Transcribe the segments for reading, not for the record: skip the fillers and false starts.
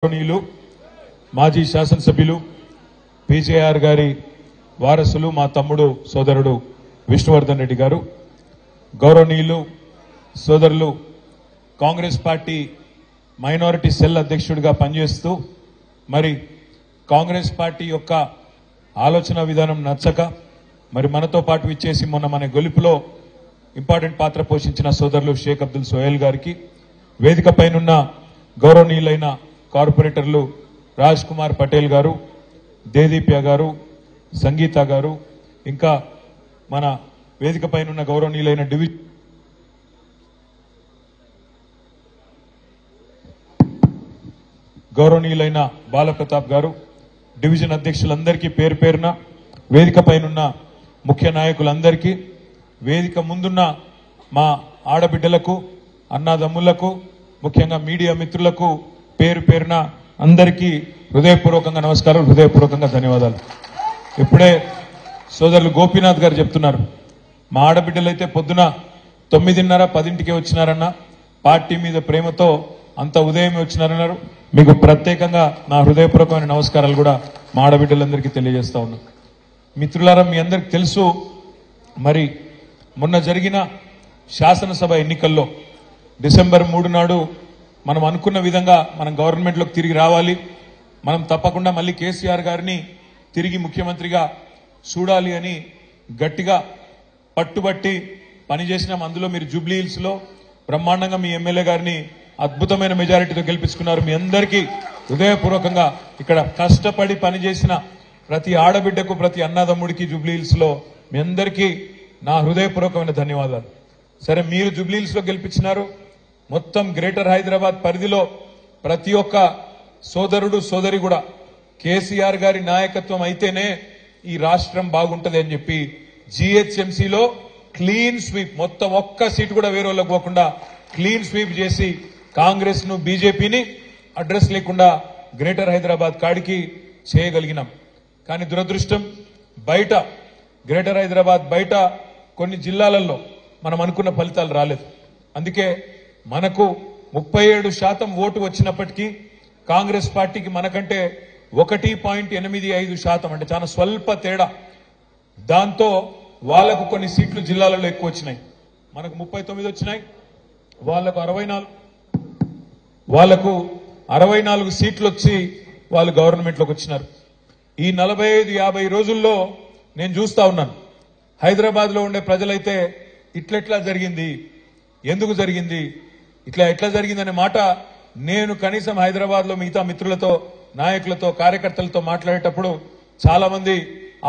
గౌరవనీయులు మాజీ శాసనసభ్యులు పీజేఆర్ గారి వారసులు మా తమ్ముడు సోదరుడు విష్ణువర్ధన్ రెడ్డి గారు, గౌరవనీయులు సోదరులు కాంగ్రెస్ పార్టీ మైనారిటీ సెల్ అధ్యక్షుడిగా పనిచేస్తూ మరి కాంగ్రెస్ పార్టీ యొక్క ఆలోచన విధానం నచ్చక మరి మనతో పాటు విచ్చేసి మొన్న మన గెలుపులో ఇంపార్టెంట్ పాత్ర పోషించిన సోదరులు షేక్ అబ్దుల్ సోహెల్ గారికి, వేదిక పైనున్న గౌరవనీయులైన కార్పొరేటర్లు రాజ్ కుమార్ పటేల్ గారు, దేదీప్య గారు, సంగీత గారు, ఇంకా మన వేదిక పైనున్న గౌరవనీయులైన గౌరవనీయులైన బాలప్రతాప్ గారు, డివిజన్ అధ్యక్షులందరికీ పేరు పేరున, వేదిక పైనున్న ముఖ్య నాయకులందరికీ, వేదిక ముందున్న మా ఆడబిడ్డలకు, అన్నాదమ్ములకు, ముఖ్యంగా మీడియా మిత్రులకు పేరు పేరున అందరికీ హృదయపూర్వకంగా నమస్కారం, హృదయపూర్వకంగా ధన్యవాదాలు. ఇప్పుడే సోదరులు గోపీనాథ్ గారు చెప్తున్నారు, మా ఆడబిడ్డలైతే పొద్దున 9:30, 10ంటికే వచ్చినారన్న, పార్టీ మీద ప్రేమతో అంత ఉదయమే వచ్చినారన్నారు. మీకు ప్రత్యేకంగా నా హృదయపూర్వకమైన నమస్కారాలు కూడా మా ఆడబిడ్డలందరికీ తెలియజేస్తా ఉన్నా. మిత్రులారా, మీ అందరికి తెలుసు, మరి మొన్న జరిగిన శాసనసభ ఎన్నికల్లో డిసెంబర్ 3 నాడు మనం అనుకున్న విధంగా మనం గవర్నమెంట్లోకి తిరిగి రావాలి, మనం తప్పకుండా మళ్ళీ కేసీఆర్ గారిని తిరిగి ముఖ్యమంత్రిగా చూడాలి అని గట్టిగా పట్టుబట్టి పనిచేసినాం. అందులో మీరు జూబ్లీ హిల్స్ లో బ్రహ్మాండంగా మీ ఎమ్మెల్యే గారిని అద్భుతమైన మెజారిటీతో గెలిపించుకున్నారు. మీ అందరికీ హృదయపూర్వకంగా, ఇక్కడ కష్టపడి పనిచేసిన ప్రతి ఆడబిడ్డకు, ప్రతి అన్నదమ్ముడికి జూబ్లీ హిల్స్ లో మీ అందరికీ నా హృదయపూర్వకమైన ధన్యవాదాలు. సరే, మీరు జూబ్లీ హిల్స్ లో గెలిపించినారు, మొత్తం గ్రేటర్ హైదరాబాద్ పరిధిలో ప్రతి ఒక్క సోదరుడు సోదరి కూడా కేసీఆర్ గారి నాయకత్వం అయితేనే ఈ రాష్ట్రం బాగుంటది అని చెప్పి జీహెచ్ఎంసీలో క్లీన్ స్వీప్, మొత్తం ఒక్క సీటు కూడా వేరే వాళ్ళకి పోకుండా క్లీన్ స్వీప్ చేసి కాంగ్రెస్ ను, బీజేపీని అడ్రస్ లేకుండా గ్రేటర్ హైదరాబాద్ కాడికి చేయగలిగినాం. కానీ దురదృష్టం, బయట గ్రేటర్ హైదరాబాద్ బయట కొన్ని జిల్లాలలో మనం అనుకున్న ఫలితాలు రాలేదు. అందుకే మనకు 37% ఓటు వచ్చినప్పటికీ కాంగ్రెస్ పార్టీకి మనకంటే 1.85% అంటే చాలా స్వల్ప తేడా. దాంతో వాళ్లకు కొన్ని సీట్లు జిల్లాలలో ఎక్కువ వచ్చినాయి. మనకు 39 వచ్చినాయి, వాళ్లకు 64 సీట్లు వచ్చి వాళ్ళు గవర్నమెంట్లోకి వచ్చినారు. ఈ 45-50 రోజుల్లో నేను చూస్తా ఉన్నాను, హైదరాబాద్ లో ఉండే ప్రజలైతే ఇట్లెట్లా జరిగింది, ఎందుకు జరిగింది, ఎట్లా జరిగిందనే మాట నేను కనీసం హైదరాబాద్ లో మిగతా మిత్రులతో, నాయకులతో, కార్యకర్తలతో మాట్లాడేటప్పుడు చాలా మంది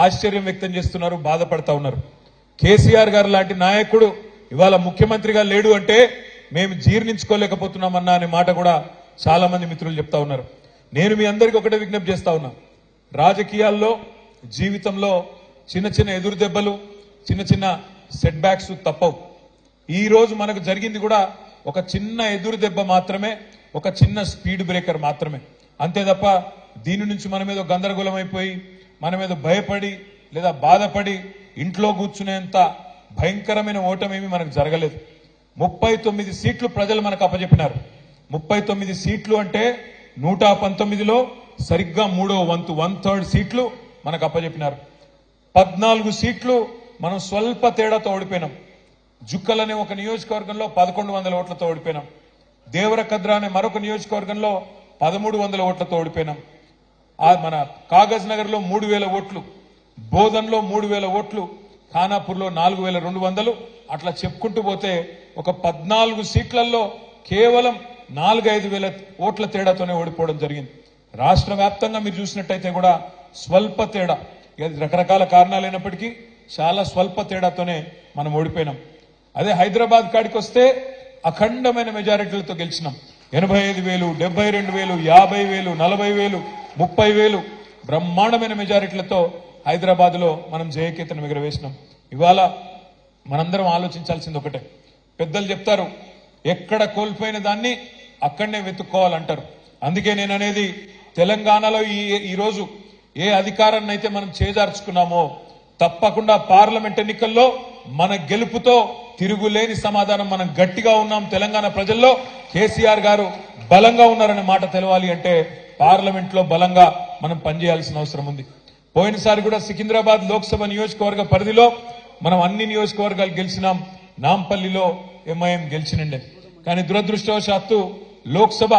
ఆశ్చర్యం వ్యక్తం చేస్తున్నారు, బాధపడతా ఉన్నారు. కేసీఆర్ గారు లాంటి నాయకుడు ఇవాళ ముఖ్యమంత్రిగా లేడు అంటే మేము జీర్ణించుకోలేకపోతున్నామన్నా అనే మాట కూడా చాలా మంది మిత్రులు చెప్తా ఉన్నారు. నేను మీ అందరికీ ఒకటే విజ్ఞప్తి చేస్తా ఉన్నా, రాజకీయాల్లో, జీవితంలో చిన్న చిన్న ఎదురు దెబ్బలు, చిన్న చిన్న సెట్ బ్యాక్స్ తప్పవు. ఈ రోజు మనకు జరిగింది కూడా ఒక చిన్న ఎదురు దెబ్బ మాత్రమే, ఒక చిన్న స్పీడ్ బ్రేకర్ మాత్రమే, అంతే తప్ప దీని నుంచి మన మీద గందరగోళం అయిపోయి, మన మీద భయపడి లేదా బాధపడి ఇంట్లో కూర్చునేంత భయంకరమైన ఓటమేమి మనకు జరగలేదు. 39 సీట్లు ప్రజలు మనకు అప్పచెప్పినారు. 39 సీట్లు అంటే 119లో సరిగ్గా 3వ వంతు, 1/3 సీట్లు మనకు అప్పచెప్పినారు. 14 సీట్లు మనం స్వల్ప తేడాతో ఓడిపోయినాం. జుక్కలనే ఒక నియోజకవర్గంలో 1100 ఓట్లతో ఓడిపోయినాం. దేవరకద్ర అనే మరొక నియోజకవర్గంలో 1300 ఓట్లతో ఓడిపోయినాం. మన కాగజ్ నగర్ లో 3000 ఓట్లు, బోధన్లో 3000 ఓట్లు, ఖానాపూర్లో 4200, అట్లా చెప్పుకుంటూ పోతే ఒక 14 సీట్లలో కేవలం 4-5 వేల ఓట్ల తేడాతోనే ఓడిపోవడం జరిగింది. రాష్ట్ర వ్యాప్తంగా మీరు చూసినట్టయితే కూడా స్వల్ప తేడా, రకరకాల కారణాలైనప్పటికీ చాలా స్వల్ప తేడాతోనే మనం ఓడిపోయినాం. అదే హైదరాబాద్ కాడికి వస్తే అఖండమైన మెజారిటీలతో గెలిచినాం. 85,000, 72,000, 50,000, 40,000, 30,000 బ్రహ్మాండమైన మెజారిటీలతో హైదరాబాద్ లో మనం జయకేతనం ఎగరవేసినాం. ఇవాళ మనందరం ఆలోచించాల్సింది ఒకటే, పెద్దలు చెప్తారు, ఎక్కడ కోల్పోయిన దాన్ని అక్కడనే వెతుక్కోవాలంటారు. అందుకే నేను అనేది, తెలంగాణలో ఈ రోజు ఏ అధికారాన్ని అయితే మనం చేజార్చుకున్నామో తప్పకుండా పార్లమెంట్ ఎన్నికల్లో మన గెలుపుతో తిరుగులేని సమాధానం మనం గట్టిగా ఉన్నాం. తెలంగాణ ప్రజల్లో కేసీఆర్ గారు బలంగా ఉన్నారనే మాట తెలవాలి అంటే పార్లమెంట్ లో బలంగా మనం పనిచేయాల్సిన అవసరం ఉంది. పోయినసారి కూడా సికింద్రాబాద్ లోక్సభ నియోజకవర్గ పరిధిలో మనం అన్ని నియోజకవర్గాలు గెలిచినాం. నాంపల్లిలో ఎంఐఎం గెలిచినండే. కానీ దురదృష్టవశాత్తు లోక్సభ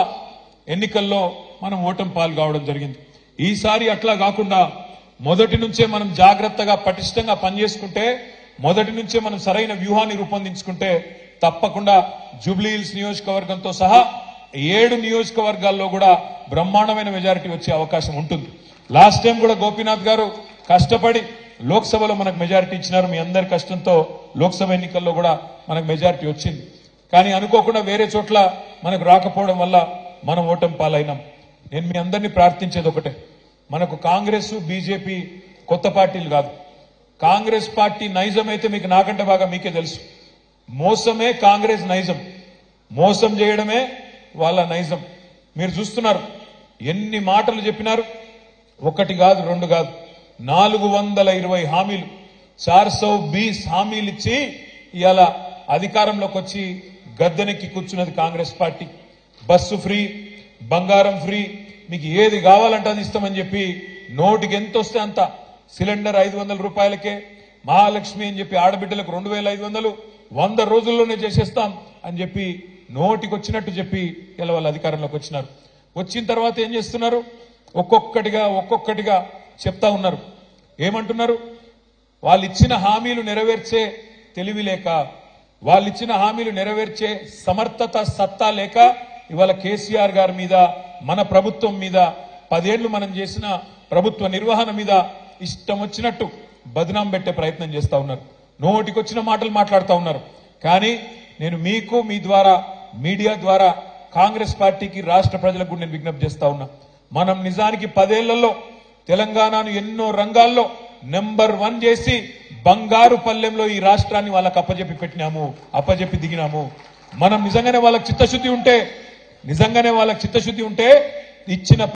ఎన్నికల్లో మనం ఓటమి పాలు కావడం జరిగింది. ఈసారి అట్లా కాకుండా మొదటి నుంచే మనం జాగ్రత్తగా పటిష్టంగా పనిచేసుకుంటే, మొదటి నుంచే మనం సరైన వ్యూహాన్ని రూపొందించుకుంటే తప్పకుండా జూబ్లీహిల్స్ నియోజకవర్గంతో సహా 7 నియోజకవర్గాల్లో కూడా బ్రహ్మాండమైన మెజారిటీ వచ్చే అవకాశం ఉంటుంది. లాస్ట్ టైం కూడా గోపీనాథ్ గారు కష్టపడి లోక్సభలో మనకు మెజారిటీ ఇచ్చినారు. మీ అందరి కష్టంతో లోక్సభ ఎన్నికల్లో కూడా మనకు మెజారిటీ వచ్చింది. కానీ అనుకోకుండా వేరే చోట్ల మనకు రాకపోవడం వల్ల మనం ఓటమి పాలైనాం. నేను మీ అందరినీ ప్రార్థించేది ఒకటే, మనకు కాంగ్రెస్ బీజేపీ కొత్త పార్టీలు కాదు. కాంగ్రెస్ పార్టీ నైజం అయితే మీకు నాకంటే బాగా మీకే తెలుసు. మోసమే కాంగ్రెస్ నైజం, మోసం చేయడమే వాళ్ళ నైజం. మీరు చూస్తున్నారు ఎన్ని మాటలు చెప్పినారు. ఒకటి కాదు, రెండు కాదు, 420 హామీలు, 420 హామీలు ఇచ్చి ఇవాళ అధికారంలోకి వచ్చి గద్దెనెక్కి కూర్చున్నది కాంగ్రెస్ పార్టీ. బస్సు ఫ్రీ, బంగారం ఫ్రీ, మీకు ఏది కావాలంటే అది ఇస్తామని చెప్పి నోటికి ఎంత వస్తే అంత, సిలిండర్ 500 రూపాయలకే, మహాలక్ష్మి అని చెప్పి ఆడబిడ్డలకు 2500, 100 రోజుల్లోనే చేసేస్తాం అని చెప్పి నోటికి వచ్చినట్టు చెప్పి ఇలా వాళ్ళు అధికారంలోకి వచ్చినారు. వచ్చిన తర్వాత ఏం చేస్తున్నారు? ఒక్కొక్కటిగా చెప్తా ఉన్నారు. ఏమంటున్నారు? వాళ్ళు ఇచ్చిన హామీలు నెరవేర్చే తెలివి లేక, వాళ్ళు ఇచ్చిన హామీలు నెరవేర్చే సమర్థత సత్తా లేక ఇవాళ కేసీఆర్ గారి మీద, మన ప్రభుత్వం మీద, 10 ఏళ్లు మనం చేసిన ప్రభుత్వ నిర్వహణ మీద ఇష్టం వచ్చినట్టు బదనాం పెట్టే ప్రయత్నం చేస్తా ఉన్నారు. నోటికొచ్చిన మాటలు మాట్లాడుతూ ఉన్నారు. కానీ నేను మీకు, మీ ద్వారా, మీడియా ద్వారా కాంగ్రెస్ పార్టీకి, రాష్ట్ర ప్రజలకు కూడా నేను విజ్ఞప్తి చేస్తా ఉన్నా. మనం నిజానికి 10 ఏళ్లలో తెలంగాణను ఎన్నో రంగాల్లో నెంబర్ 1 చేసి బంగారు పల్లెంలో ఈ రాష్ట్రాన్ని వాళ్ళకి అప్పజెప్పి దిగినాము. మనం నిజంగానే వాళ్ళకి చిత్తశుద్ధి ఉంటే ఇచ్చిన